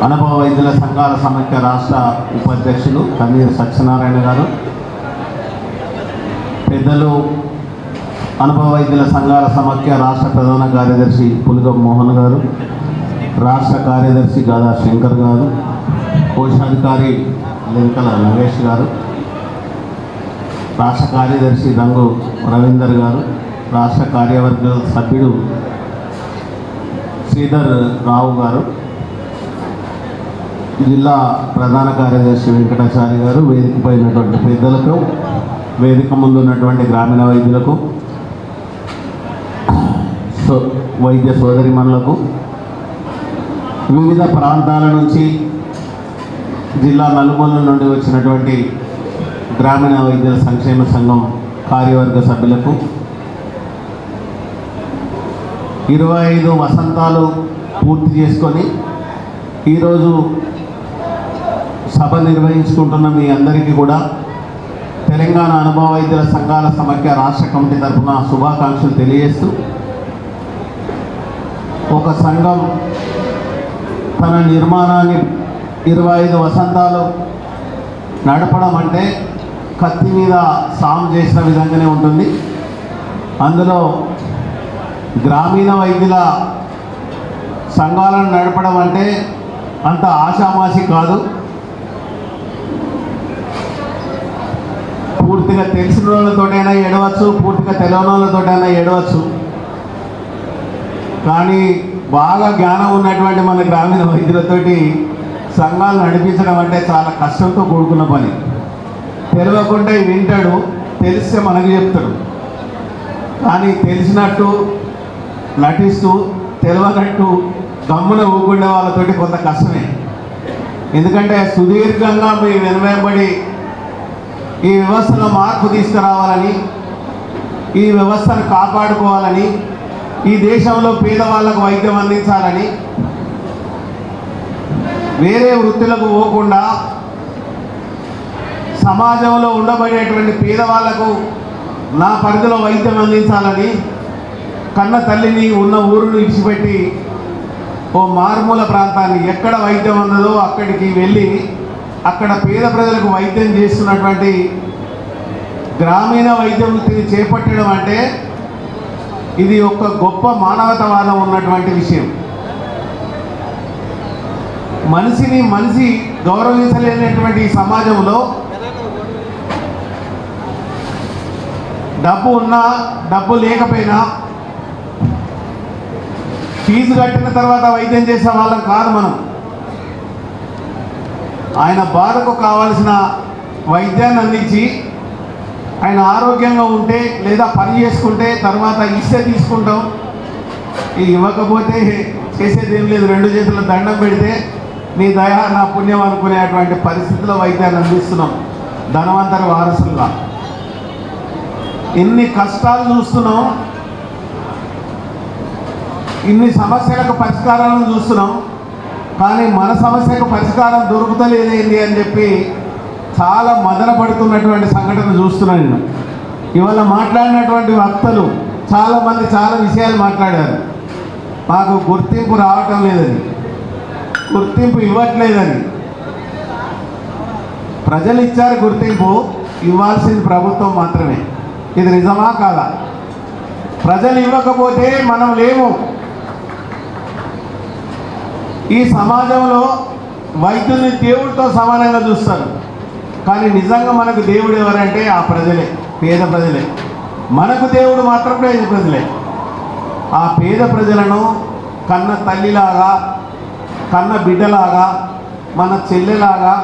అనుభవ వైద్యుల సంఘాల సమైక్య రాష్ట్ర ఉపాధ్యక్షులు కన్నీరు సత్యనారాయణ గారు, పెద్దలు అనుభవ వైద్యుల సంఘాల సమైక్య రాష్ట్ర ప్రధాన కార్యదర్శి పులిగం మోహన్ గారు, రాష్ట్ర కార్యదర్శి గాదా శంకర్ గారు, కోశాధికారి లింకల నగేష్ గారు, రాష్ట్ర కార్యదర్శి రంగు రవీందర్ గారు, రాష్ట్ర కార్యవర్గ సభ్యుడు శ్రీధర్ రావు గారు, జిల్లా ప్రధాన కార్యదర్శి వెంకటాచారి గారు, వేదికపై ఉన్నటువంటి పెద్దలకు, వేదిక ముందు ఉన్నటువంటి గ్రామీణ వైద్యులకు, వైద్య సోదరిమణులకు, వివిధ ప్రాంతాల నుంచి జిల్లా నలుమూలల నుండి వచ్చినటువంటి గ్రామీణ వైద్యుల సంక్షేమ సంఘం కార్యవర్గ సభ్యులకు, 25 వసంతాలు పూర్తి చేసుకొని ఈరోజు సభ నిర్వహించుకుంటున్న మీ అందరికీ కూడా తెలంగాణ అనుభవ వైద్యుల సంఘాల సమైక్య రాష్ట్ర కమిటీ తరఫున శుభాకాంక్షలు తెలియజేస్తూ, ఒక సంఘం తన నిర్మాణాన్ని 25 వసంతాలు నడపడం అంటే కత్తి మీద సాము చేసిన విధంగానే ఉంటుంది. అందులో గ్రామీణ వైద్యుల సంఘాలను నడపడం అంటే అంత ఆషామాషి కాదు. పూర్తిగా తెలిసిన వాళ్ళతోటైనా ఏడవచ్చు, పూర్తిగా తెలియని వాళ్ళతోటైనా ఏడవచ్చు. కానీ బాగా జ్ఞానం ఉన్నటువంటి మన గ్రామీణ వైద్యులతోటి సంఘాలు నడిపించడం అంటే చాలా కష్టంతో కూడుకున్న పని. తెలియకుండా వింటాడు, తెలిస్తే మనకు చెప్తాడు. కానీ తెలిసినట్టు నటిస్తూ తెలియనట్టు గమ్మున ఊకుండే వాళ్ళతోటి కొంత కష్టమే. ఎందుకంటే సుదీర్ఘంగా మీ వెనువెంబడి ఈ వ్యవస్థలో మార్పు తీసుకురావాలని, ఈ వ్యవస్థను కాపాడుకోవాలని, ఈ దేశంలో పేదవాళ్లకు వైద్యం అందించాలని, వేరే వృత్తులకు పోకుండా సమాజంలో ఉండబడేటువంటి పేదవాళ్లకు నా పరిధిలో వైద్యం అందించాలని కన్న తల్లిని ఉన్న ఊరును విడిచిపెట్టి ఓ మారుమూల ప్రాంతాన్ని ఎక్కడ వైద్యం ఉన్నదో అక్కడికి వెళ్ళి అక్కడ పేద ప్రజలకు వైద్యం చేస్తున్నటువంటి గ్రామీణ వైద్య వృత్తిని చేపట్టడం అంటే ఇది ఒక గొప్ప మానవతావాదం ఉన్నటువంటి విషయం. మనిషిని మనిషి గౌరవించలేనటువంటి ఈ సమాజంలో డబ్బు ఉన్నా డబ్బు లేకపోయినా ఫీజు కట్టిన తర్వాత వైద్యం చేసే వాళ్ళం కాదు మనం. ఆయన బాధకు కావాల్సిన వైద్యాన్ని అందించి ఆయన ఆరోగ్యంగా ఉంటే లేదా పని చేసుకుంటే తర్వాత ఇస్తే తీసుకుంటాం, ఇవ్వకపోతే చేసేది ఏం లేదు, 2 చేతుల దండం పెడితే నీ దయ నా పుణ్యం అనుకునేటువంటి పరిస్థితిలో వైద్యాన్ని అందిస్తున్నాం ధనవంతరి వారసులుగా. ఇన్ని కష్టాలు చూస్తున్నాం, ఇన్ని సమస్యలకు పరిష్కారాలను చూస్తున్నాం, కానీ మన సమస్యకు పరిష్కారం దొరుకుతలేదేంటి అని చెప్పి చాలా మదన పడుతున్నటువంటి సంఘటన చూస్తున్నాను నేను. ఇవాళ మాట్లాడినటువంటి వక్తలు చాలామంది చాలా విషయాలు మాట్లాడారు. మాకు గుర్తింపు రావటం లేదని, గుర్తింపు ఇవ్వట్లేదని. ప్రజలు ఇచ్చారు గుర్తింపు, ఇవ్వాల్సింది ప్రభుత్వం మాత్రమే. ఇది నిజమా కాదా? ప్రజలు ఇవ్వకపోతే మనం లేము. ఈ సమాజంలో వైద్యుల్ని దేవుడితో సమానంగా చూస్తారు, కానీ నిజంగా మనకు దేవుడు ఎవరంటే ఆ ప్రజలే, పేద ప్రజలే. మనకు దేవుడు మాత్రం పేద ప్రజలే. ఆ పేద ప్రజలను కన్న తల్లిలాగా, కన్న బిడ్డలాగా, మన చెల్లెలాగా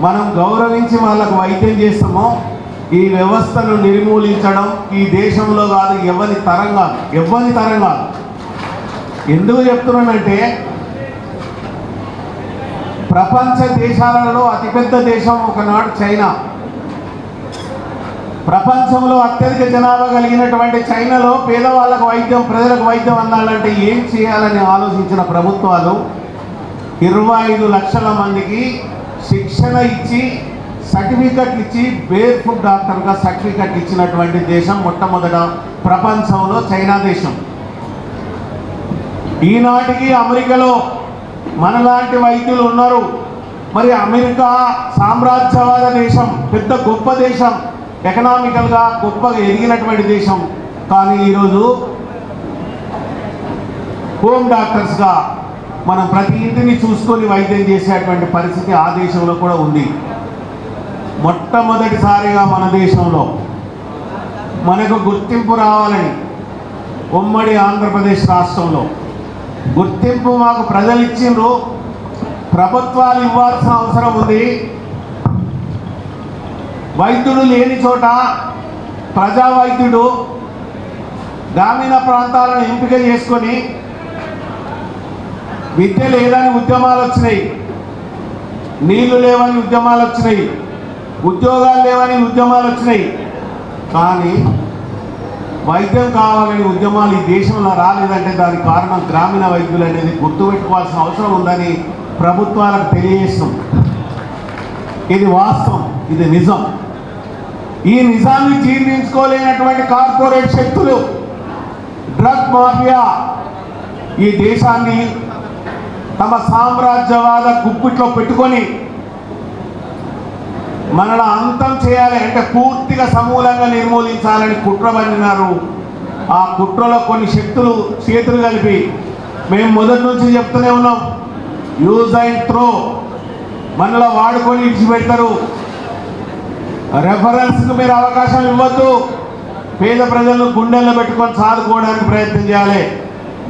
మనం గౌరవించి వాళ్ళకు వైద్యం చేస్తామో ఈ వ్యవస్థను నిర్మూలించడం ఈ దేశంలో కాదు, ఎవరి తరం కాదు. ఎందుకు చెప్తున్నానంటే ప్రపంచ దేశాలలో అతిపెద్ద దేశం ఒకనాడు చైనా. ప్రపంచంలో అత్యధిక జనాభా కలిగినటువంటి చైనాలో పేదవాళ్ళకు వైద్యం, ప్రజలకు వైద్యం అందాలంటే ఏం చేయాలని ఆలోచించిన ప్రభుత్వాలు 25 లక్షల మందికి శిక్షణ ఇచ్చి సర్టిఫికెట్లు ఇచ్చి బేర్ ఫుడ్ డాక్టర్గా సర్టిఫికెట్ ఇచ్చినటువంటి దేశం మొట్టమొదట ప్రపంచంలో చైనా దేశం. ఈనాటికి అమెరికాలో మనలాంటి వైద్యులు ఉన్నారు. మరి అమెరికా సామ్రాజ్యవాద దేశం, పెద్ద గొప్ప దేశం, ఎకనామికల్గా గొప్పగా ఎదిగినటువంటి దేశం. కానీ ఈరోజు హోమ్ డాక్టర్స్గా మనం ప్రతి ఇంటిని చూసుకొని వైద్యం చేసేటువంటి పరిస్థితి ఆ దేశంలో కూడా ఉంది. మొట్టమొదటిసారిగా మన దేశంలో మనకు గుర్తింపు రావాలని ఉమ్మడి ఆంధ్రప్రదేశ్ రాష్ట్రంలో గుర్తింపు మాకు ప్రజలు ఇచ్చిండ్రు, ప్రభుత్వాలు ఇవ్వాల్సిన అవసరం ఉంది. వైద్యుడు లేని చోట ప్రజా వైద్యుడు గ్రామీణ ప్రాంతాలను ఎంపిక చేసుకొని విద్య లేదని ఉద్యమాలు వచ్చినాయి, నీళ్లు లేవని ఉద్యమాలు వచ్చినాయి, ఉద్యోగాలు లేవని ఉద్యమాలు వచ్చినాయి. కానీ వైద్యం కావాలని ఉద్యమాలు ఈ దేశంలో రాలేదంటే దానికి కారణం గ్రామీణ వైద్యులు అనేది గుర్తుపెట్టుకోవాల్సిన అవసరం ఉందని ప్రభుత్వాలకు తెలియజేస్తాం. ఇది వాస్తవం, ఇది నిజం. ఈ నిజాన్ని జీర్ణించుకోలేనటువంటి కార్పొరేట్ శక్తులు, డ్రగ్ మాఫియా ఈ దేశాన్ని తమ సామ్రాజ్యవాద గుప్పిట్లో పెట్టుకొని మనల్ని అంతం చేయాలి అంటే పూర్తిగా సమూలంగా నిర్మూలించాలని కుట్ర పన్నినారు. ఆ కుట్రలో కొన్ని శక్తులు చేతులు కలిపి మేము మొదటి నుంచి చెప్తూనే ఉన్నాం, యూజ్ అండ్ త్రో, మనలో వాడుకొని విడిచిపెడతారు. రెఫరెన్స్కి మీరు అవకాశం ఇవ్వద్దు. పేద ప్రజలను గుండెల్లో పెట్టుకొని సాదుకోవడానికి ప్రయత్నం చేయాలి.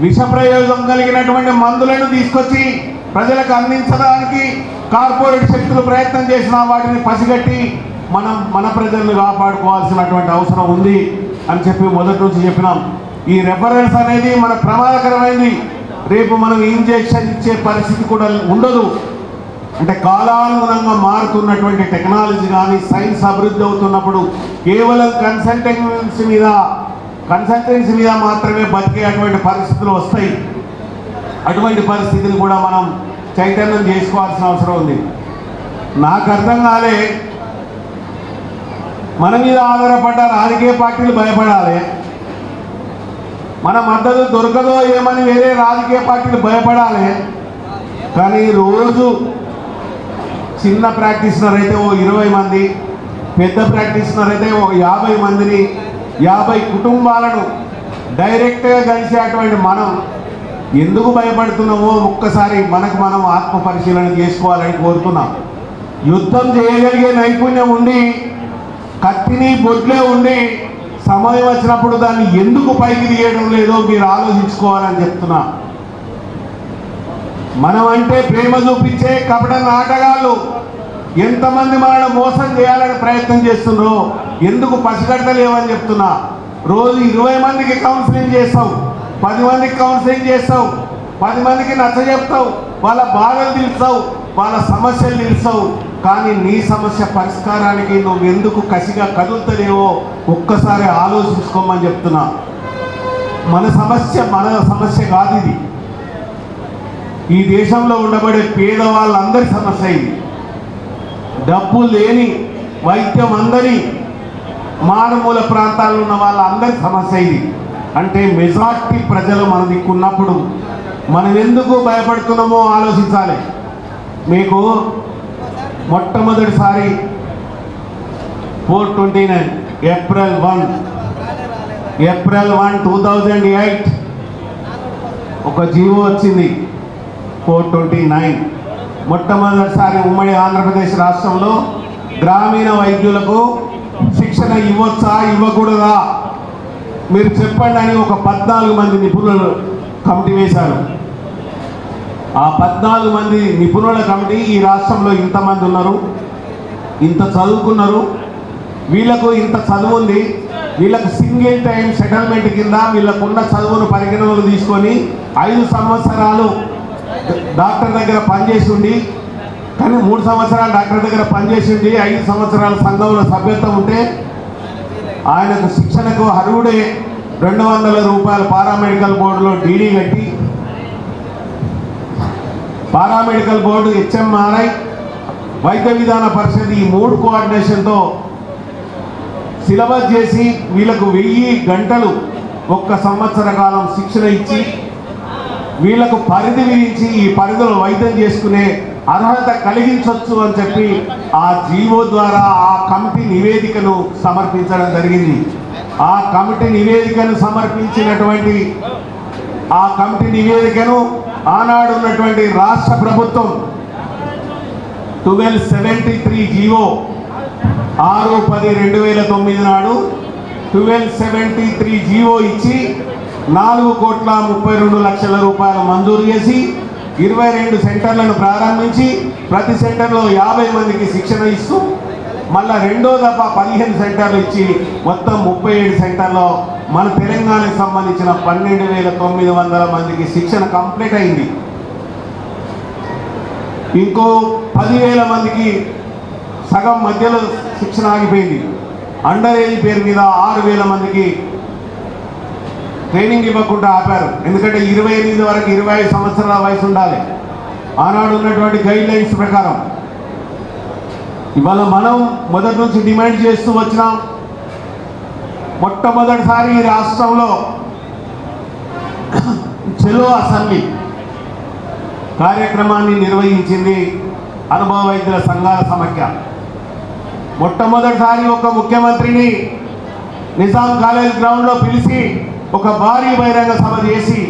విష ప్రయోగం కలిగినటువంటి మందులను తీసుకొచ్చి ప్రజలకు అందించడానికి కార్పొరేట్ శక్తులు ప్రయత్నం చేసిన వాటిని పసిగట్టి మన ప్రజలను కాపాడుకోవాల్సినటువంటి అవసరం ఉంది అని చెప్పి మొదటి నుంచి చెప్పినాం. ఈ రెఫరెన్స్ అనేది మన ప్రమాదకరమైంది. రేపు మనం ఇంజెక్షన్ ఇచ్చే పరిస్థితి కూడా ఉండదు. అంటే కాలానుగుణంగా మారుతున్నటువంటి టెక్నాలజీ కానీ సైన్స్ అభివృద్ధి అవుతున్నప్పుడు కేవలం కన్సల్టెన్సీ మీద మాత్రమే బతికేటువంటి పరిస్థితులు వస్తాయి. అటువంటి పరిస్థితిని కూడా మనం చైతన్యం చేసుకోవాల్సిన అవసరం ఉంది. నాకు అర్థం కాలే, మన మీద ఆధారపడ్డ రాజకీయ పార్టీలు భయపడాలి, మన మద్దతు దొరకదో ఏమని వేరే రాజకీయ పార్టీలు భయపడాలి. కానీ రోజు చిన్న ప్రాక్టీషనర్ అయితే ఓ 20 మంది, పెద్ద ప్రాక్టీషనర్ అయితే ఓ 50 మందిని, 50 కుటుంబాలను డైరెక్ట్గా కలిసేటువంటి మనం ఎందుకు భయపడుతున్నామో ఒక్కసారి మనకు మనం ఆత్మ పరిశీలన చేసుకోవాలని కోరుతున్నాం. యుద్ధం చేయగలిగే నైపుణ్యం ఉండి, కత్తిని బొడ్లే ఉండి సమయం వచ్చినప్పుడు దాన్ని ఎందుకు పైకి తీయడం లేదో మీరు ఆలోచించుకోవాలని చెప్తున్నా. మనం అంటే ప్రేమ చూపించే కపట నాటకాలు ఎంతమంది మనల్ని మోసం చేయాలని ప్రయత్నం చేస్తున్నారో ఎందుకు పసిగడతలేవని చెప్తున్నా. రోజు 20 మందికి కౌన్సిలింగ్ చేస్తావు, 10 మందికి కౌన్సిలింగ్ చేస్తావు, 10 మందికి నచ్చ చెప్తావు, వాళ్ళ బాధలు తీర్చావు, వాళ్ళ సమస్యలు తీర్చావు. కానీ నీ సమస్య పరిష్కారానికి నువ్వు ఎందుకు కసిగా కదులుతలేవో ఒక్కసారి ఆలోచించుకోమని చెప్తున్నా. మన సమస్య కాదు ఇది. ఈ దేశంలో ఉండబడే పేదవాళ్ళందరి సమస్య ఇది. డబ్బు లేని వైద్యం అందని మారుమూల ప్రాంతాల్లో ఉన్న వాళ్ళందరి సమస్య ఇది. అంటే మెజార్టీ ప్రజలు మన దిక్కున్నప్పుడు మనం ఎందుకు భయపడుతున్నామో ఆలోచించాలి. మీకు మొట్టమొదటిసారి 429 ఏప్రిల్ 1 2008 ఒక జీవో వచ్చింది. 429 మొట్టమొదటిసారి ఉమ్మడి ఆంధ్రప్రదేశ్ రాష్ట్రంలో గ్రామీణ వైద్యులకు శిక్షణ ఇవ్వచ్చా ఇవ్వకూడదా మీరు చెప్పండి అని ఒక 14 మంది నిపుణులు కమిటీ వేశారు. ఆ 14 మంది నిపుణుల కమిటీ ఈ రాష్ట్రంలో ఇంతమంది ఉన్నారు, ఇంత చదువుకున్నారు, వీళ్ళకు ఇంత చదువు ఉంది, వీళ్ళకు సింగిల్ టైం సెటిల్మెంట్ కింద వీళ్ళకున్న చదువును పరిగణనలు తీసుకొని 5 సంవత్సరాలు డాక్టర్ దగ్గర పనిచేసి ఉండి, కానీ 3 సంవత్సరాలు డాక్టర్ దగ్గర పనిచేసి ఉండి 5 సంవత్సరాల సంఘంలో సభ్యత్వం ఉంటే ఆయనకు శిక్షణకు అర్హుడే 200 రూపాయలు పారామెడికల్ బోర్డులో డీడీ కట్టి పారామెడికల్ బోర్డు, హెచ్ఎంఆర్ఐ, వైద్య విధాన పరిషత్ ఈ 3 కోఆర్డినేషన్తో సిలబస్ చేసి వీళ్ళకు 1000 గంటలు 1 సంవత్సర కాలం శిక్షణ ఇచ్చి వీళ్లకు పరిధి విధించి ఈ పరిధిలో వైద్యం చేసుకునే అర్హత కలిగించవచ్చు అని చెప్పి ఆ జీవో ద్వారా ఆ కమిటీ నివేదికను సమర్పించడం జరిగింది. ఆ కమిటీ నివేదికను సమర్పించినటువంటి ఆ కమిటీ నివేదికను ఆనాడు ఉన్నటువంటి రాష్ట్ర ప్రభుత్వం 1273 జీవో 6/10/2009 నాడు 1273 జీవో ఇచ్చి 4,32,00,000 రూపాయలు మంజూరు చేసి 22 సెంటర్లను ప్రారంభించి ప్రతి సెంటర్లో 50 మందికి శిక్షణ ఇస్తూ మళ్ళా రెండో దఫా 15 సెంటర్లు ఇచ్చి మొత్తం 37 సెంటర్లో మన తెలంగాణకు సంబంధించిన 12,900 మందికి శిక్షణ కంప్లీట్ అయింది. ఇంకో 10,000 మందికి సగం మధ్యలో శిక్షణ ఆగిపోయింది. అండర్ ఏజ్ పేరు మీద 6,000 మందికి ట్రైనింగ్ ఇవ్వకుండా ఆపారు. ఎందుకంటే 28 వరకు 25 సంవత్సరాల వయసు ఉండాలి ఆనాడు ఉన్నటువంటి గైడ్ లైన్స్ ప్రకారం. ఇవాళ మనం మొదటి నుంచి డిమాండ్ చేస్తూ వచ్చినాం. మొట్టమొదటిసారి ఈ రాష్ట్రంలో చెలో అసెంబ్లీ కార్యక్రమాన్ని నిర్వహించింది అనుభవ వైద్యుల సంఘాల సమాఖ్య. మొట్టమొదటిసారి ఒక ముఖ్యమంత్రిని నిజాం కాలేజ్ గ్రౌండ్లో పిలిచి ఒక భారీ బహిరంగ సభ చేసి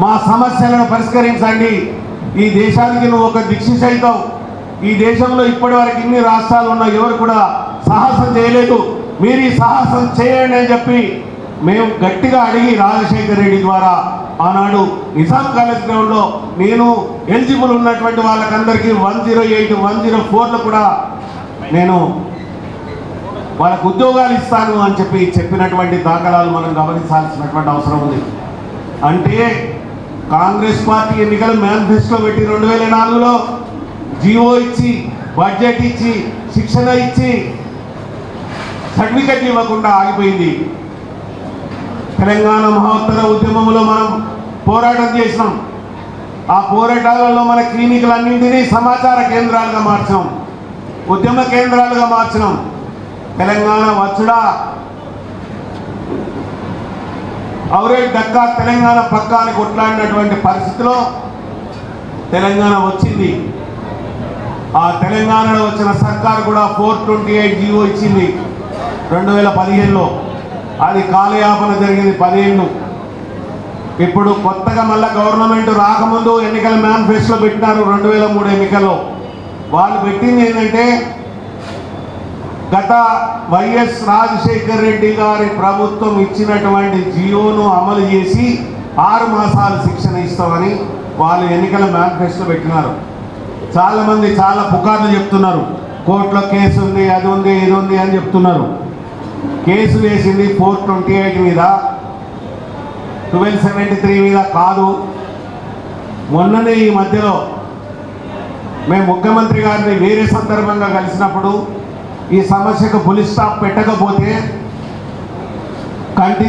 మా సమస్యలను పరిష్కరించండి, ఈ దేశానికి నువ్వు ఒక దిక్సూచి అవుతావు, ఈ దేశంలో ఇప్పటి వరకు ఇన్ని రాష్ట్రాలు ఉన్నా ఎవరు కూడా సాహసం చేయలేదు, మీరు ఈ సాహసం చేయండి అని చెప్పి మేము గట్టిగా అడిగి రాజశేఖర్ రెడ్డి ద్వారా ఆనాడు నిజాం కాలేజ్ గ్రౌండ్లో నేను ఎలిజిబుల్ ఉన్నటువంటి వాళ్ళకందరికీ 108, 104లో కూడా నేను వాళ్ళకు ఉద్యోగాలు ఇస్తాను అని చెప్పినటువంటి దాఖలాలు మనం గమనించాల్సినటువంటి అవసరం ఉంది. అంటే కాంగ్రెస్ పార్టీ ఎన్నికల మేనిఫెస్టో పెట్టి 2004లో జీవో ఇచ్చి బడ్జెట్ ఇచ్చి శిక్షణ ఇచ్చి సర్టిఫికెట్ ఇవ్వకుండా ఆగిపోయింది. తెలంగాణ మహోత్తర ఉద్యమంలో మనం పోరాటం చేసినాం. ఆ పోరాటాలలో మన క్లినిక్లన్నింటినీ సమాచార కేంద్రాలుగా మార్చినాం, ఉద్యమ కేంద్రాలుగా మార్చినాం. తెలంగాణ వచ్చుడా అవరే దక్కా తెలంగాణ పక్కాని కొట్లాడినటువంటి పరిస్థితిలో తెలంగాణ వచ్చింది. ఆ తెలంగాణలో వచ్చిన సర్కారు కూడా 428 జీవో ఇచ్చింది 2015లో. అది కాలయాపన జరిగింది 10 ఏళ్ళు. ఇప్పుడు కొత్తగా మళ్ళీ గవర్నమెంట్ రాకముందు ఎన్నికల మేనిఫెస్టో పెట్టినారు 2003 ఎన్నికల్లో. వాళ్ళు పెట్టింది ఏంటంటే గత వైఎస్ రాజశేఖర్ రెడ్డి గారి ప్రభుత్వం ఇచ్చినటువంటి జీవోను అమలు చేసి 6 మాసాలు శిక్షణ ఇస్తామని వాళ్ళు ఎన్నికల మేనిఫెస్టో పెట్టినారు. చాలామంది చాలా పుకార్లు చెప్తున్నారు, కోర్టులో కేసు ఉంది, అది ఉంది, ఇది ఉంది అని చెప్తున్నారు. కేసు వేసింది 428 మీద, 1273 మీద కాదు. మొన్ననే ఈ మధ్యలో మేము ముఖ్యమంత్రి గారిని వేరే సందర్భంగా కలిసినప్పుడు ఈ సమస్యకు పులి స్టాప్ పెట్టకపోతే కంటి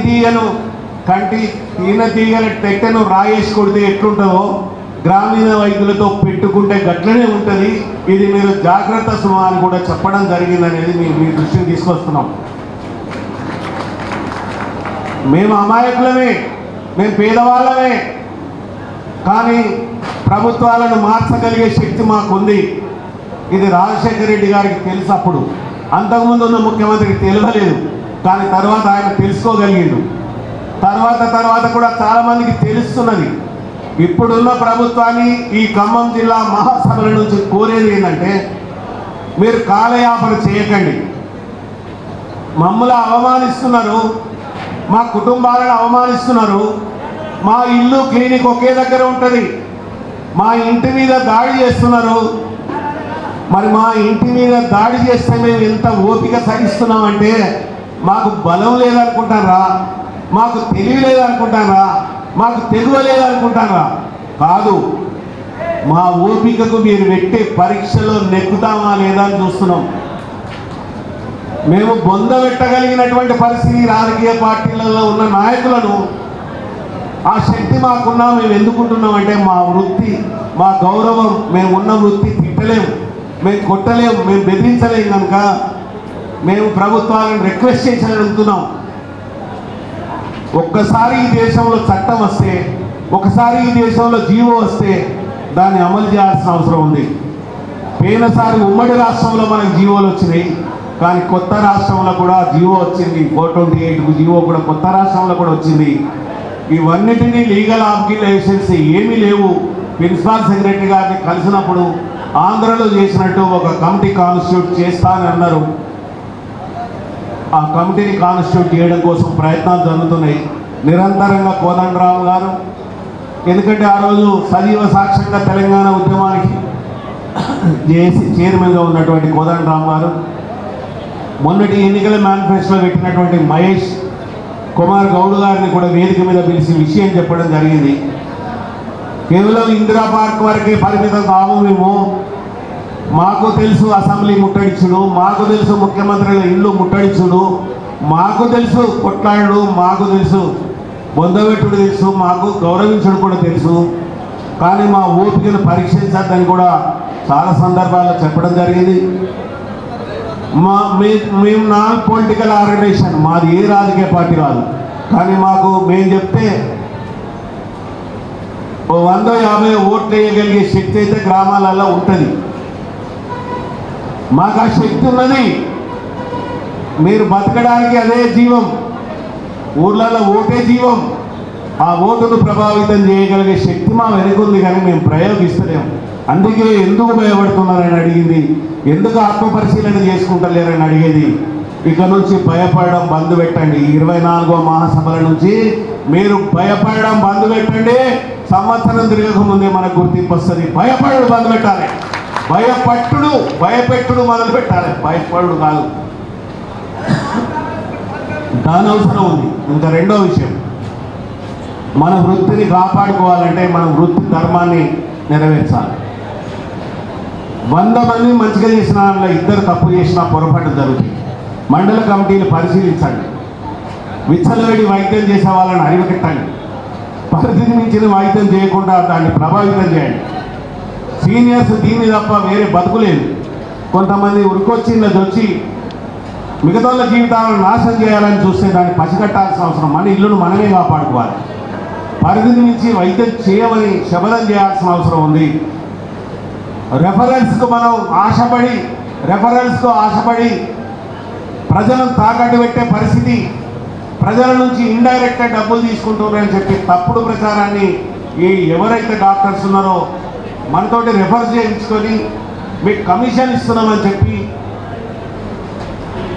తీగల పెట్టెను రాయేసి కొడితే ఎట్లుంటుందో గ్రామీణ వైద్యులతో పెట్టుకుంటే గట్లనే ఉంటుంది, ఇది మీరు జాగ్రత్త సుమా అని కూడా చెప్పడం జరిగిందనేది మీ దృష్టికి తీసుకొస్తున్నాం. మేము అమాయకులమే, మేము పేదవాళ్ళమే, కానీ ప్రభుత్వాలను మార్చగలిగే శక్తి మాకుంది. ఇది రాజశేఖర రెడ్డి గారికి తెలుసు. అప్పుడు అంతకుముందు ఉన్న ముఖ్యమంత్రికి తెలియలేదు, కానీ తర్వాత ఆయన తెలుసుకోగలిగిండు. తర్వాత కూడా చాలామందికి తెలుస్తున్నది. ఇప్పుడున్న ప్రభుత్వాన్ని ఈ ఖమ్మం జిల్లా మహాసభల నుంచి కోరేది ఏంటంటే, మీరు కాలయాపన చేయకండి. మమ్మల్ని అవమానిస్తున్నారు, మా కుటుంబాలను అవమానిస్తున్నారు. మా ఇల్లు క్లినిక్ ఒకే దగ్గర ఉంటుంది, మా ఇంటి మీద దాడి చేస్తున్నారు. మరి మా ఇంటి మీద దాడి చేస్తే మేము ఎంత ఓపిక సహిస్తున్నామంటే మాకు బలం లేదనుకుంటారా, మాకు తెలివి లేదనుకుంటారా, మాకు తెగువ లేదనుకుంటారా? కాదు, మా ఓపికకు మీరు పెట్టే పరీక్షలో నెక్కుతామా లేదా అని చూస్తున్నాం. మేము బొందబెట్టగలిగినటువంటి పరిస్థితి రాజకీయ పార్టీలలో ఉన్న నాయకులను ఆ శక్తి మాకున్నా మేము ఎందుకుంటున్నాం అంటే మా వృత్తి, మా గౌరవం, మేము ఉన్న వృత్తి తిట్టలేము, మేము కొట్టలేము, మేము బెదిరించలేము. కనుక మేము ప్రభుత్వాలను రిక్వెస్ట్ చేసి అడుగుతున్నాం, ఒక్కసారి ఈ దేశంలో చట్టం వస్తే ఒకసారి ఈ దేశంలో జీవో వస్తే దాన్ని అమలు చేయాల్సిన అవసరం ఉంది. పోయినసారి ఉమ్మడి రాష్ట్రంలో మనకు జీవోలు వచ్చినాయి, కానీ కొత్త రాష్ట్రంలో కూడా జీవో వచ్చింది. 428 జీవో కూడా కొత్త రాష్ట్రంలో కూడా వచ్చింది. ఇవన్నిటినీ లీగల్ ఆబ్లిగేషన్స్ ఏమీ లేవు. ప్రిన్సిపాల్ సెక్రటరీ గారిని కలిసినప్పుడు ఆంధ్రలో చేసినట్టు ఒక కమిటీ కాన్స్టిట్యూట్ చేస్తానని అన్నారు. ఆ కమిటీని కాన్స్టిట్యూట్ చేయడం కోసం ప్రయత్నాలు జరుగుతున్నాయి నిరంతరంగా. కోదండరామ్ గారు, ఎందుకంటే ఆ రోజు సజీవ సాక్ష్యంగా తెలంగాణ ఉద్యమానికి జేఏసీ చైర్మన్గా ఉన్నటువంటి కోదండరామ్ గారు, మొన్నటి ఎన్నికల మేనిఫెస్టోలో పెట్టినటువంటి మహేష్ కుమార్ గౌడ్ గారిని కూడా వేదిక మీద పిలిచి విషయం చెప్పడం జరిగింది. కేవలం ఇందిరా పార్క్ వరకే పరిమితం కావు మేము. మాకు తెలుసు అసెంబ్లీ ముట్టడిచుడు, మాకు తెలుసు ముఖ్యమంత్రుల ఇల్లు ముట్టడిచుడు, మాకు తెలుసు కొట్లాడు, మాకు తెలుసు బొందబెట్టుడు తెలుసు, మాకు గౌరవించడం కూడా తెలుసు. కానీ మా ఓపికను పరీక్షించద్దని కూడా చాలా సందర్భాల్లో చెప్పడం జరిగింది. మేము నాన్ పొలిటికల్ ఆర్గనైజేషన్, మాది ఏ రాజకీయ పార్టీ కాదు. కానీ మేము చెప్తే 150 ఓట్లు వేయగలిగే శక్తి అయితే గ్రామాలలో ఉంటుంది. మాకు ఆ శక్తి ఉన్నది. మీరు బతకడానికి అదే జీవం, ఊర్లలో ఓటే జీవం. ఆ ఓటును ప్రభావితం చేయగలిగే శక్తి మా వెనుకుంది, కానీ మేము ప్రయోగిస్తలేము. అందుకే ఎందుకు భయపడుతున్నారని అడిగింది, ఎందుకు ఆత్మపరిశీలన చేసుకుంటలేరని అడిగేది. ఇక నుంచి భయపడడం బంద్ పెట్టండి. 24వ మహాసభల నుంచి మీరు భయపడడం బంద్ పెట్టండి. సంవత్సరం తిరగక ముందే మనకు గుర్తింపు వస్తుంది. భయపడు బంద్ పెట్టాలి. భయపెట్టుడు మొదలు పెట్టాలి, భయపడు కాదు. దాని అవసరం ఉంది. ఇంకా రెండో విషయం, మన వృత్తిని కాపాడుకోవాలంటే మనం వృత్తి ధర్మాన్ని నెరవేర్చాలి. 100 మంది మంచిగా చేసిన వాళ్ళ 2 తప్పు చేసిన పొరపాటు జరుగుతుంది. మండల కమిటీలు పరిశీలించండి. విచ్చలవిడి వైద్యం చేసే వాళ్ళని అరివకెట్టండి. పరిధిని మించిన వైద్యం చేయకుండా దాన్ని ప్రభావితం చేయండి. సీనియర్స్ దీన్ని తప్ప వేరే బతుకులేదు. కొంతమంది ఉరికొచ్చింది వచ్చి మిగతా వాళ్ళ జీవితాలను నాశనం చేయాలని చూస్తే దాన్ని పసిగట్టాల్సిన అవసరం. మన ఇల్లును మనమే కాపాడుకోవాలి. పరిధిని మించి వైద్యం చేయమని శపథం చేయాల్సిన అవసరం ఉంది. రెఫరెన్స్కు ఆశపడి ప్రజలను తాకట్టు పెట్టే పరిస్థితి, ప్రజల నుంచి ఇండైరెక్ట్గా డబ్బులు తీసుకుంటున్నారని చెప్పి తప్పుడు ప్రచారాన్ని ఎవరైతే డాక్టర్స్ ఉన్నారో మనతోటి రెఫర్ చేయించుకొని మీకు కమిషన్ ఇస్తున్నామని చెప్పి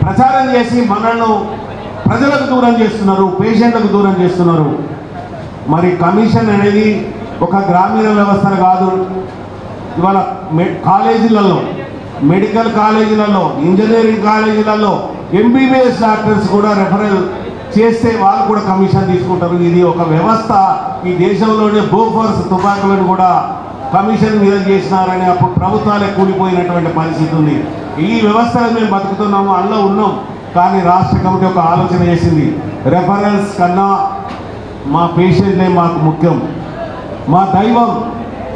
ప్రచారం చేసి మనల్ని ప్రజలకు దూరం చేస్తున్నారు, పేషెంట్లకు దూరం చేస్తున్నారు. మరి కమిషన్ అనేది ఒక గ్రామీణ వ్యవస్థను కాదు. ఇవాళ కాలేజీలలో, మెడికల్ కాలేజీలలో, ఇంజనీరింగ్ కాలేజీలలో ఎంబీబీఎస్ డాక్టర్స్ కూడా రెఫరల్ చేస్తే వాళ్ళు కూడా కమిషన్ తీసుకుంటారు. ఇది ఒక వ్యవస్థ. ఈ దేశంలోనే బోఫోర్స్ తుపాకులను కూడా కమిషన్ మీద చేసినారని అప్పుడు ప్రభుత్వాలే కూలిపోయినటువంటి పరిస్థితి ఉంది. ఈ వ్యవస్థలో మేము బతుకుతున్నాము, అందులో ఉన్నాం. కానీ రాష్ట్ర కమిటీ ఒక ఆలోచన చేసింది, రెఫరల్స్ కన్నా మా పేషెంట్లే మాకు ముఖ్యం, మా దైవం,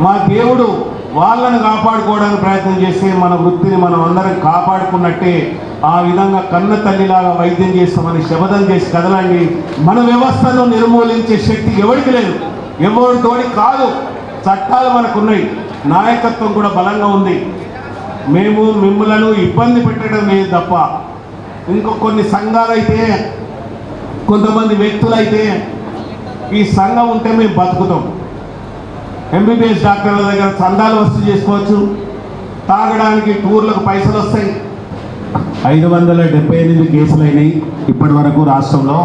మా దేవుడు, వాళ్ళని కాపాడుకోవడానికి ప్రయత్నం చేస్తే మన వృత్తిని మనం అందరం కాపాడుకున్నట్టే. ఆ విధంగా కన్న తల్లిలాగా వైద్యం చేస్తామని శపథం చేసి కదలండి. మన వ్యవస్థను నిర్మూలించే శక్తి ఎవరికి లేదు, ఎవరితోటి కాదు. చట్టాలు మనకున్నాయి, నాయకత్వం కూడా బలంగా ఉంది. మేము మిమ్మలను ఇబ్బంది పెట్టడం లేదు తప్ప, కొన్ని సంఘాలైతే, కొంతమంది వ్యక్తులైతే ఈ సంఘం ఉంటే మేము బతుకుతాం. ఎంబీబీఎస్ డాక్టర్ల దగ్గర చందాలు వసూలు చేసుకోవచ్చు, తాగడానికి టూర్లకు పైసలు వస్తాయి. 578 కేసులు అయినాయి ఇప్పటి వరకు రాష్ట్రంలో.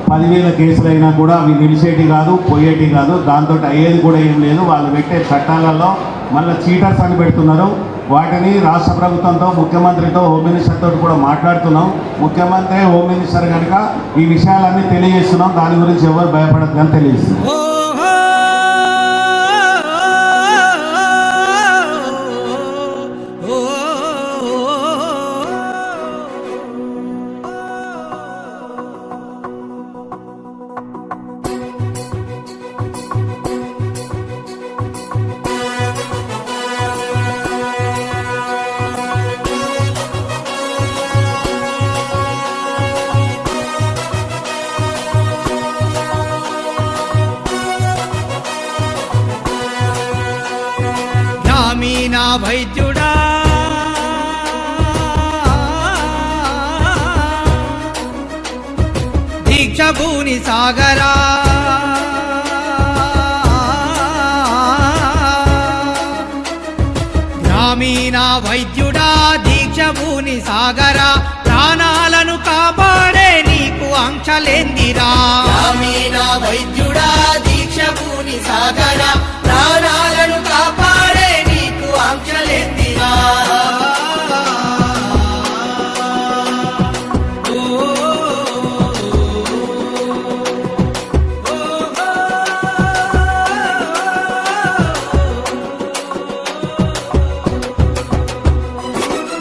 10,000 కేసులైనా కూడా అవి నిలిచేటి కాదు, పోయేటి కాదు. దాంతో అయ్యేది కూడా ఏం లేదు. వాళ్ళు పెట్టే చట్టాలలో మళ్ళీ చీటర్స్ అని పెడుతున్నారు. వాటిని రాష్ట్ర ప్రభుత్వంతో, ముఖ్యమంత్రితో, హోమ్ మినిస్టర్తో కూడా మాట్లాడుతున్నాం. ముఖ్యమంత్రి, హోమ్ మినిస్టర్ కనుక ఈ విషయాలన్నీ తెలియజేస్తున్నాం. దాని గురించి ఎవరు భయపడద్దని తెలియజేస్తున్నాం. గ్రామీణ వైద్యుడా దీక్షభూని సాగరా గ్రామీణ వైద్యుడా దీక్షభూని సాగరా ప్రాణాలను కాపాడే నీకు ఆంక్షలేందిరా గ్రామీణ వైద్యుడా దీక్షభూని సాగరా ప్రాణాలను కాపాడే నీకు ఆంక్షలేందిరా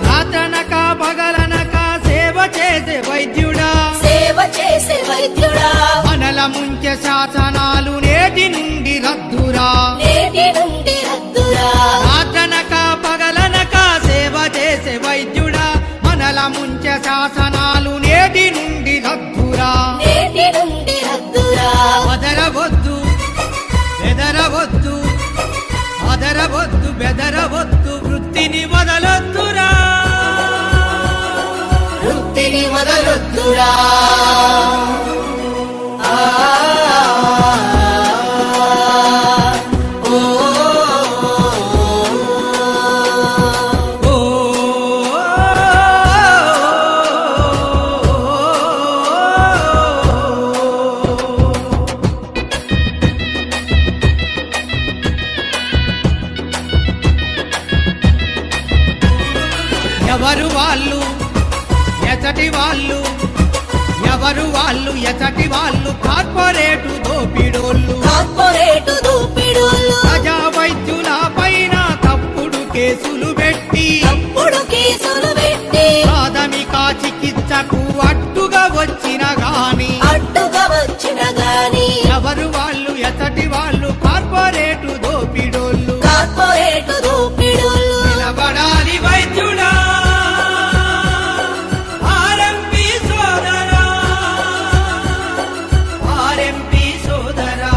రాత్రనక పగలనక సేవ చేసే వైద్యుడా సేవ చేసే వైద్యుడా మనల ముంచె శాసనాలు నేటి నుండి రద్దురా నేటి నుండి రద్దురా రాత్రనక పగలనక సేవ చేసే వైద్యుడా మనల ముంచె శాసనాలు నేటి నుండి రద్దురా నేటి నుండి రద్దురా వదరవద్దు బెదరవద్దు అదరవద్దు బెదరవద్దు వృత్తిని వదలొద్దురా వృత్తిని వదలొద్దురా ఆ, ఓ, ఓ ఎవరు వాళ్ళు ఎచటి వాళ్ళు ఎవరు వాళ్ళు ఎచటి వాళ్ళు కార్పొరేటు దోపిడోళ్ళు కార్పొరేటు దోపిడోళ్ళు ప్రజా వైద్యుల పైన తప్పుడు కేసులు పెట్టి తప్పుడు కేసులు పెట్టి ప్రాథమిక చికిత్సకు అడ్డుగా వచ్చిన గాని అడ్డుగా వచ్చిన గాని ఎవరు వాళ్ళు ఎచటి వాళ్ళు కార్పొరేటు దోపిడోళ్ళు కార్పొరేటు దోపిడోళ్ళు నిలబడాలి వైద్యుడా ఆర్ఎంపీ సోదరా ఆర్ఎంపీ సోదరా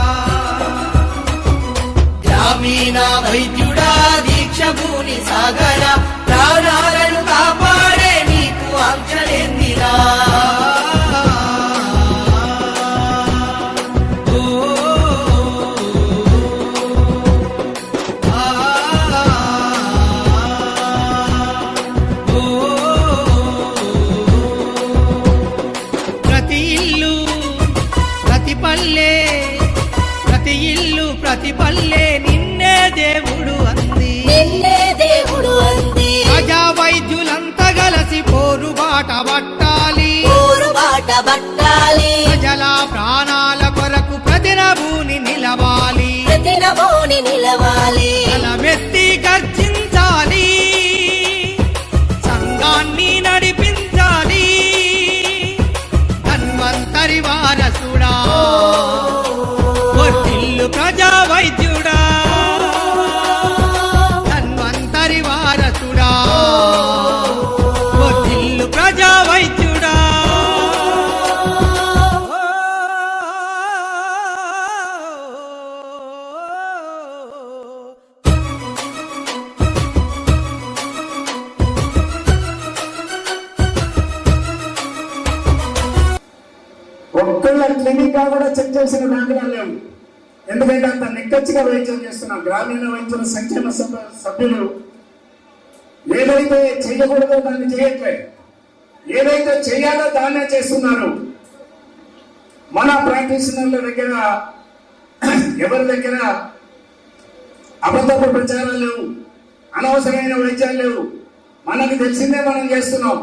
గ్రామీణ వైద్యుడా దీక్షభూని సాగరా ప్రాణాలను కాపాడే నీకు ఆంక్షలేందిరా ఓ ఆ ఓ ప్రతి ఇల్లు ప్రతి పల్లె ప్రతి ఇల్లు ప్రతి పల్లె నిన్నే దేవుడు అంది నిన్నే దేవుడు అంది ప్రజా వైద్యులంతా గలసి పోరుబాట పట్టాలి ఊరు బాట పట్టాలి ప్రజల ప్రాణాల కొరకు ప్రతినభూని నిలవాలి ప్రతినభూని నిలవాలి బలమెత్తి గర్జించాలి సంఘాన్ని నడిపించాలి ధన్వంతరి వారసుడా వర్ధిల్లు ప్రజా వైద్యుడా ధన్వంతరి వారసుడా వర్ధిల్లు ప్రజా వైద్యుడా ఒక్కళ్ళ క్లినిక్ గా కూడా చెక్ చేసిన దాఖలాలు లేవు. ఎందుకంటే అంత నిక్కచ్చిగా వైద్యం చేస్తున్నాం. గ్రామీణ వైద్యుల సంక్షేమ సభ్యులు ఏదైతే చేయకూడదో దాన్ని చేయట్లే, ఏదైతే చేయాలో దాన్నే చేస్తున్నారు. మన ప్రాక్టీషనర్ల దగ్గర ఎవరి దగ్గర అబద్ధపు ప్రచారాలు లేవు, అనవసరమైన వైద్యాలు లేవు. మనకు తెలిసిందే మనం చేస్తున్నాం.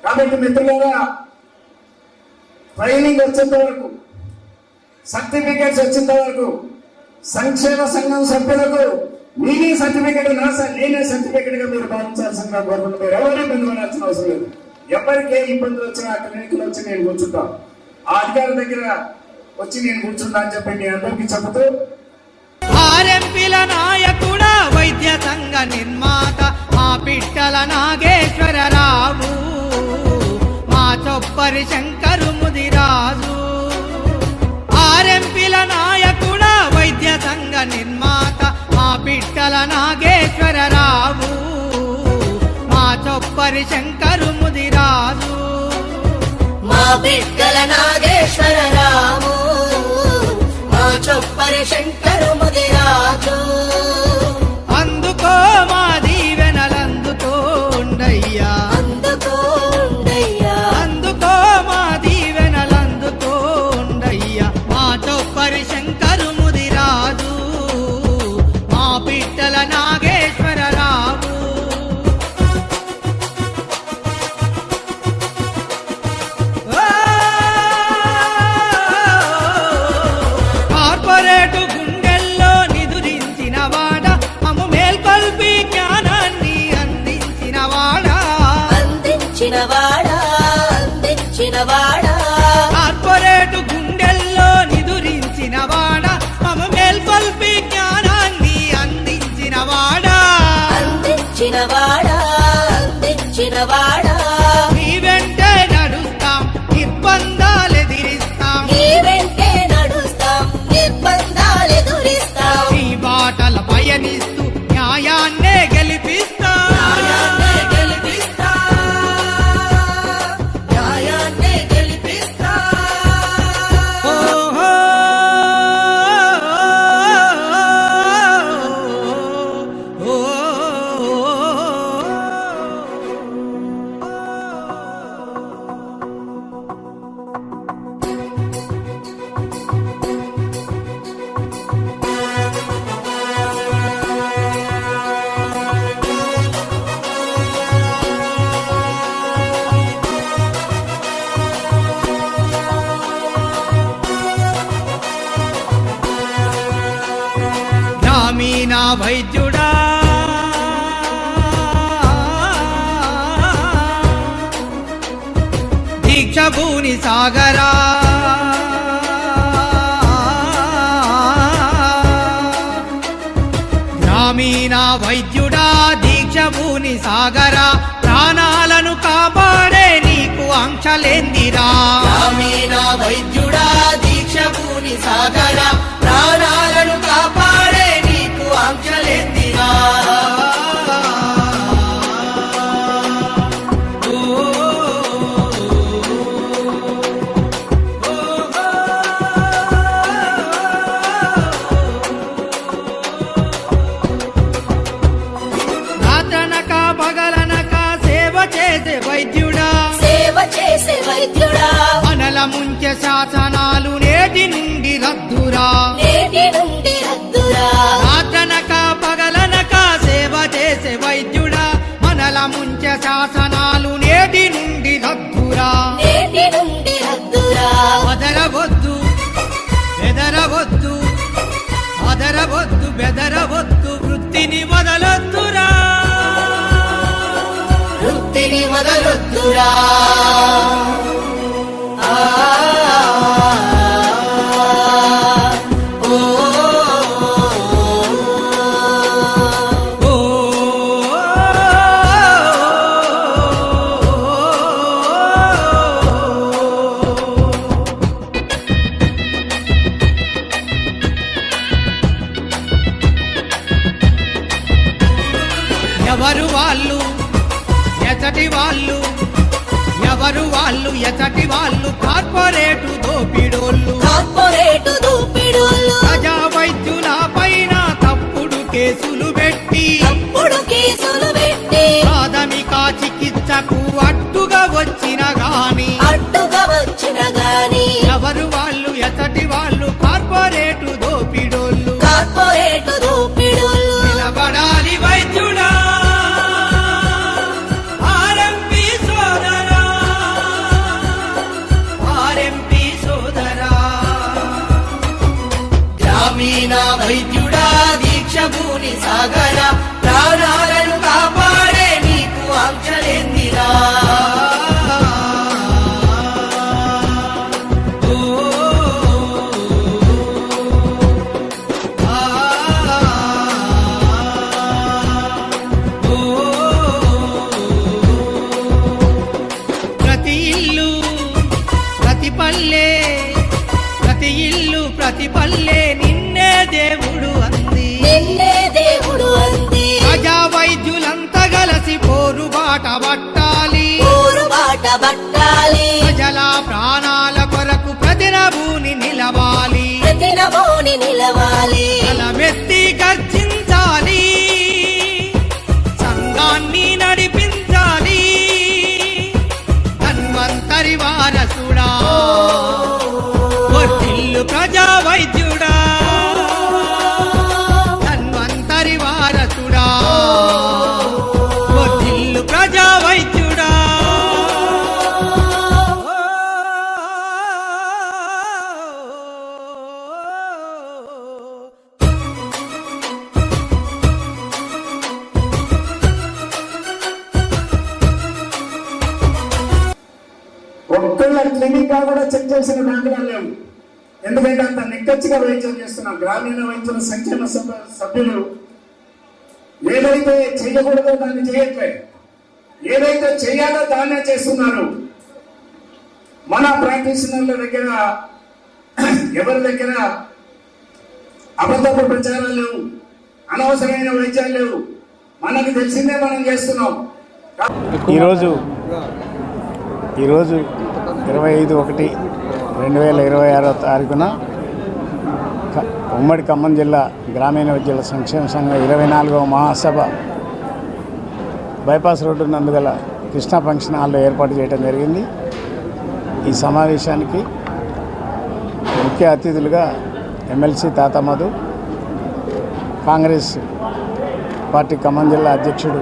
కాబట్టి మిత్రులారా, ట్రైనింగ్ వచ్చేంత వరకు, సర్టిఫికేట్స్ వచ్చేంత వరకు సంక్షేమ సంఘం సభ్యులకు నేనే సర్టిఫికేట్ నేనే సర్టిఫికేట్ గా మీరు భావించాల్సిందిగా కోరుకుంటున్నారు. మీరు ఎవరు ఇబ్బంది పడాల్సిన అవసరం లేదు. ఎవరికి ఏ ఇబ్బందులు వచ్చినా ఆ క్లినిక్ లో వచ్చి నేను కూర్చుంటాను, ఆ అధికారి దగ్గర వచ్చి నేను కూర్చుంటా అని చెప్పి మీ అందరికీ చెబుతూ, ఆర్ఎంపీల నాయకుడా వైద్య సంఘ నిర్మాత మా పిట్టల నాగేశ్వరరావు, మా చొప్పరి శంకరు ముదిరాజు. ఆర్ఎంపీల నాయకుడా వైద్య సంఘ నిర్మాత మాత మా పిట్టల నాగేశ్వరరావు మా చొప్పరి శంకరు ముదిరాజు మా బిడ్డల నాగేశ్వర రాము మా చొప్పరి శంకరు ముదిరాజు అందుకో మా దీవెనలందుకోండయ్యా అందుకోండయ్యా అందుకో మా దీవెనలందుకోండయ్యా మా చొప్పరి శంకరు ముదిరాజు మా పిట్టల నాగేశ్వరరావు కార్పొరేటు గుండెల్లో నిదురించిన వాడ మమ్ము మేల్కొల్పి జ్ఞానాన్ని అందించిన వాడా అందించినవాడా అందించినవాడా కార్పొరేటు గుండెల్లో నిదురించిన వాడ మమ్ము మేల్కొల్పి జ్ఞానాన్ని అందించిన వాడా అందించినవాడా అందించినవాడా నీ వెంటే నడుస్తాం నిర్బంధాలు ఎదిరిస్తాం నీ వెంటే నడుస్తాం నిర్బంధాలెదురిస్తాం నీ బాటల పయనిస్తూ న్యాయాన్నే గెలిపిస్తాం న్యాయాన్నే గెలిపిస్తా న్యాయాన్నే గెలిపిస్తా ఓహో గ్రామీణ వైద్యుడా దీక్షభూని సాగరా గ్రామీణ వైద్యుడా దీక్షభూని సాగరా ప్రాణాలను కాపాడే నీకు ఆంక్షలేందిరా గ్రామీణ వైద్యుడా దీక్షభూని సాగర ప్రాణాలను కాపాడే నీకు ఆంక్షలేందిరా రాత్రనక పగలనక సేవ చేసే వైద్యుడా సేవ చేసే వైద్యుడా మనల ముంచె శాసనాలు నేటి నుండి రద్దురా నేటి నుండి రద్దురా రాత్రనక పగలనక సేవ చేసే వైద్యుడా మనల ముంచె శాసనాలు నేటి నుండి రద్దురా నేటి నుండి రద్దురా వదలవద్దు బెదరవద్దు అదరవద్దు బెదరవద్దు వృత్తిని వదలొద్దురా వృత్తిని వదలొద్దురా ఆ, ఓ, ఓ ఎవరు వాళ్ళు ఎచటి వాళ్ళు ఎవరు వాళ్ళు ఎచటి వాళ్ళు కార్పొరేటు దోపిడోళ్ళు కార్పొరేటు దోపిడోళ్ళు ప్రజా వైద్యుల పైన తప్పుడు కేసులు పెట్టి తప్పుడు కేసులు పెట్టి ప్రాథమిక చికిత్సకు అడ్డుగా వచ్చిన గాని అడ్డుగా వచ్చిన గాని ఎవరు వాళ్ళు ఎచటి వాళ్ళు కార్పొరేటు దోపిడోళ్ళు కార్పొరేటు దోపిడోళ్ళు నిలబడాలి వైద్యుడా ఆర్ఎంపీ సోదరా ఆర్ఎంపీ సోదరా గ్రామీణ వైద్యుడా దీక్షభూని సాగర ప్రాణాలను కాపాడే నీకు ఆంక్షలేందిరా ఓ ప్రతి ఇల్లు ప్రతి పల్లె నిన్నే దేవుడు అంది నీ కూడా చెక్ చేసిన దాఖలాలు లేవు. ఎందుకంటే అంత నిక్కచ్చిగా వైద్యం చేస్తున్నాం. గ్రామీణ వైద్యుల సంక్షేమ సభ్యులు ఏదైతే చేయకూడదో దాన్ని చేయట్లేదు, ఏదైతే చేయాలో దాన్నే చేస్తున్నారు. మన ప్రాక్టీషనర్ల దగ్గర ఎవరి దగ్గర అబద్ధపు ప్రచారాలు లేవు, అనవసరమైన వైద్యాలు లేవు. మనకు తెలిసిందే మనం చేస్తున్నాం. ఈరోజు 25/1/2026 ఉమ్మడి ఖమ్మం జిల్లా గ్రామీణ విద్యల సంక్షేమ సంఘం 24వ మహాసభ బైపాస్ రోడ్డు నందుగల కృష్ణా ఫంక్షన్ హాల్లో ఏర్పాటు చేయడం జరిగింది. ఈ సమావేశానికి ముఖ్య అతిథులుగా ఎమ్మెల్సీ తాత మధు, కాంగ్రెస్ పార్టీ ఖమ్మం జిల్లా అధ్యక్షుడు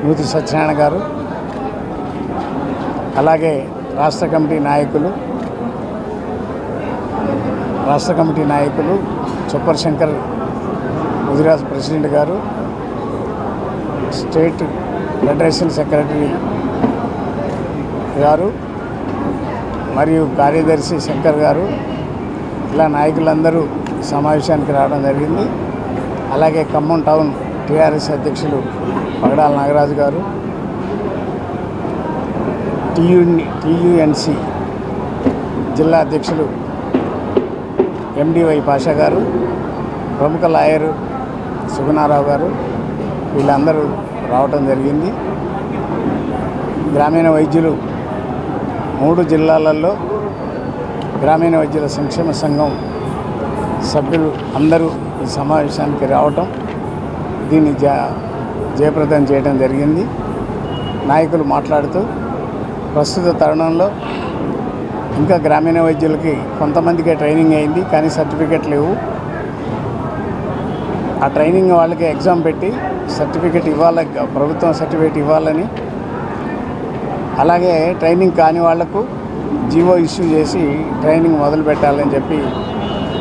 నూతి సత్యనారాయణ గారు, అలాగే రాష్ట్ర కమిటీ నాయకులు చొప్పర్ శంకర్ గుజరాత్ ప్రెసిడెంట్ గారు, స్టేట్ ఫెడరేషన్ సెక్రటరీ గారు మరియు కార్యదర్శి శంకర్ గారు, ఇలా నాయకులందరూ సమావేశానికి రావడం జరిగింది. అలాగే ఖమ్మం టౌన్ టీఆర్ఎస్ అధ్యక్షులు పగడాల నాగరాజు గారు, టీయూఎన్సీ జిల్లా అధ్యక్షులు ఎండివై పాషా గారు, ప్రముఖ లాయరు సుగుణారావు గారు, వీళ్ళందరూ రావటం జరిగింది. గ్రామీణ వైద్యులు 3 జిల్లాలలో గ్రామీణ వైద్యుల సంక్షేమ సంఘం సభ్యులు అందరూ ఈ సమావేశానికి రావటం, దీన్ని జయప్రదం చేయడం జరిగింది. నాయకులు మాట్లాడుతూ ప్రస్తుత తరుణంలో ఇంకా గ్రామీణ వైద్యులకి కొంతమందికే ట్రైనింగ్ అయింది, కానీ సర్టిఫికెట్ లేవు. ఆ ట్రైనింగ్ వాళ్ళకి ఎగ్జామ్ పెట్టి సర్టిఫికెట్ ఇవ్వాలి, ప్రభుత్వం సర్టిఫికెట్ ఇవ్వాలని, అలాగే ట్రైనింగ్ కాని వాళ్లకు జీవో ఇష్యూ చేసి ట్రైనింగ్ మొదలు పెట్టాలని చెప్పి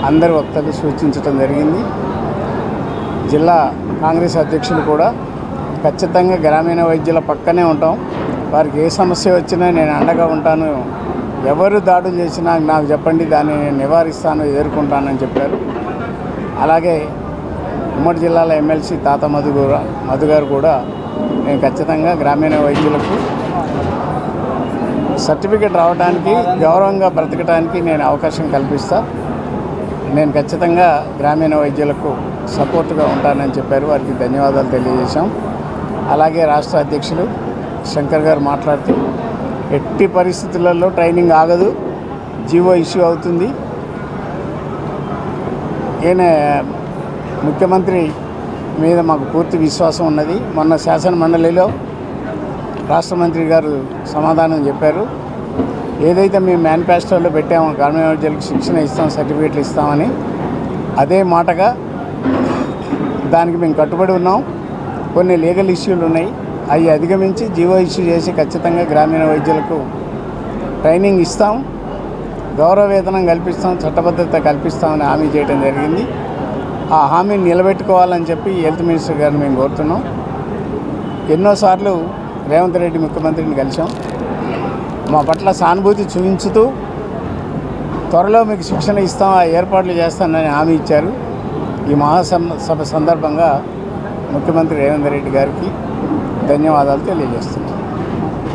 అందరు వక్తలు సూచించడం జరిగింది. జిల్లా కాంగ్రెస్ అధ్యక్షులు కూడా ఖచ్చితంగా గ్రామీణ వైద్యుల పక్కనే ఉంటాం, వారికి ఏ సమస్య వచ్చినా నేను అండగా ఉంటాను, ఎవరు దాడులు చేసినా నాకు చెప్పండి, దాన్ని నేను నివారిస్తాను, ఎదుర్కొంటానని చెప్పారు. అలాగే ఉమ్మడి జిల్లాల ఎమ్మెల్సీ తాత మధు గారు కూడా నేను ఖచ్చితంగా గ్రామీణ వైద్యులకు సర్టిఫికెట్ రావడానికి, గౌరవంగా బ్రతకడానికి నేను అవకాశం కల్పిస్తా, నేను ఖచ్చితంగా గ్రామీణ వైద్యులకు సపోర్టుగా ఉంటానని చెప్పారు. వారికి ధన్యవాదాలు తెలియజేశాం. అలాగే రాష్ట్ర అధ్యక్షులు శంకర్ గారు మాట్లాడుతూ ఎట్టి పరిస్థితులలో ట్రైనింగ్ ఆగదు, జీవో ఇష్యూ అవుతుంది. ఈయన ముఖ్యమంత్రి మీద మాకు పూర్తి విశ్వాసం ఉన్నది. మొన్న శాసన మండలిలో రాష్ట్ర మంత్రి గారు సమాధానం చెప్పారు, ఏదైతే మేము మేనిఫెస్టోలో పెట్టామో గ్రామీణ వైద్యులకు శిక్షణ ఇస్తాం, సర్టిఫికేట్లు ఇస్తామని, అదే మాటగా దానికి మేము కట్టుబడి ఉన్నాం. కొన్ని లీగల్ ఇష్యూలు ఉన్నాయి, అవి అధిగమించి జీవో ఇష్యూ చేసి ఖచ్చితంగా గ్రామీణ వైద్యులకు ట్రైనింగ్ ఇస్తాం, గౌరవ వేతనం కల్పిస్తాం, చట్టబద్ధత కల్పిస్తామని హామీ చేయడం జరిగింది. ఆ హామీని నిలబెట్టుకోవాలని చెప్పి హెల్త్ మినిస్టర్ గారిని మేము కోరుతున్నాం. ఎన్నోసార్లు రేవంత్ రెడ్డి ముఖ్యమంత్రిని కలిసాం, మా పట్ల సానుభూతి చూపించుతూ త్వరలో మీకు శిక్షణ ఇస్తాం, ఆ ఏర్పాట్లు చేస్తానని హామీ ఇచ్చారు. ఈ మహాసభ సందర్భంగా ముఖ్యమంత్రి రేవంత్ రెడ్డి గారికి ధన్యవాదాలు తెలియజేస్తున్నాం.